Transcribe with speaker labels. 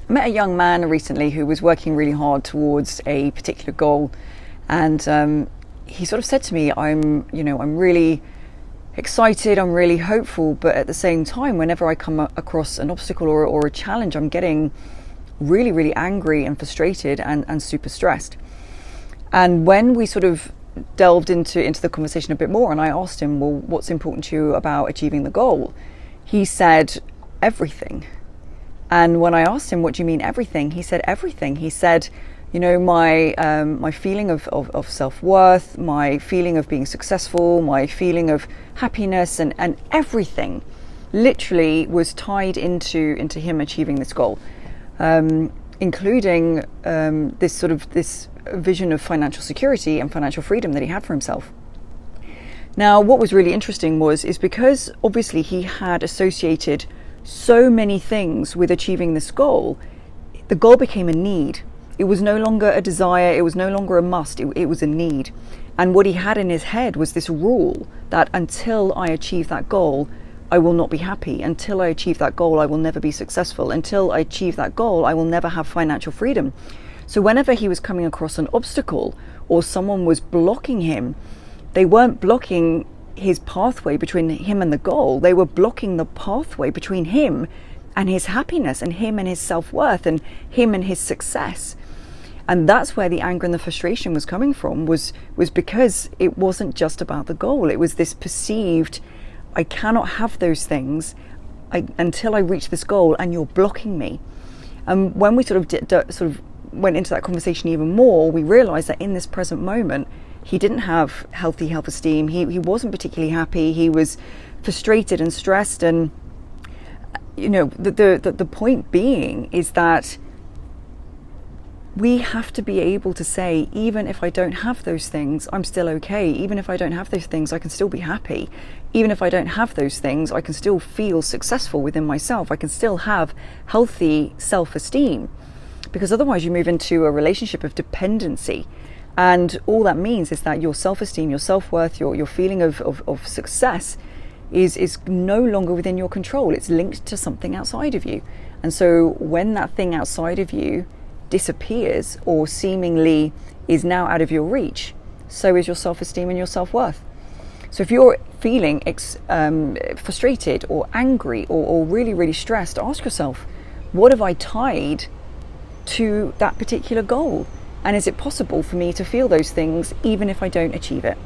Speaker 1: I met a young man recently who was working really hard towards a particular goal, and he sort of said to me, I'm really excited, I'm really hopeful, but at the same time, whenever I come across an obstacle or a challenge, I'm getting really, really angry and frustrated and super stressed. And when we sort of delved into the conversation a bit more, and I asked him, well, what's important to you about achieving the goal? He said, everything. And when I asked him, what do you mean everything? He said, everything. He said, my feeling of self-worth, my feeling of being successful, my feeling of happiness and everything literally was tied into him achieving this goal, including this vision of financial security and financial freedom that he had for himself. Now, what was really interesting is because obviously he had associated so many things with achieving this goal, the goal became a need. It was no longer a desire, it was no longer a must, it was a need. And what he had in his head was this rule that until I achieve that goal, I will not be happy. Until I achieve that goal, I will never be successful. Until I achieve that goal, I will never have financial freedom. So whenever he was coming across an obstacle or someone was blocking him, they weren't blocking his pathway between him and the goal. They were blocking the pathway between him and his happiness and him and his self-worth and him and his success. And that's where the anger and the frustration was coming from, was because it wasn't just about the goal. It was this perceived, I cannot have those things until I reach this goal, and you're blocking me. And when we sort of went into that conversation even more, we realized that in this present moment, he didn't have healthy self-esteem. He wasn't particularly happy. He was frustrated and stressed. And the point being is that we have to be able to say, even if I don't have those things, I'm still okay. Even if I don't have those things, I can still be happy. Even if I don't have those things, I can still feel successful within myself. I can still have healthy self-esteem. Because otherwise you move into a relationship of dependency. And all that means is that your self-esteem, your self-worth, your feeling of success is no longer within your control. It's linked to something outside of you. And so when that thing outside of you disappears or seemingly is now out of your reach, so is your self-esteem and your self-worth. So if you're feeling frustrated or angry or really, really stressed, ask yourself, what have I tied to that particular goal? And is it possible for me to feel those things even if I don't achieve it?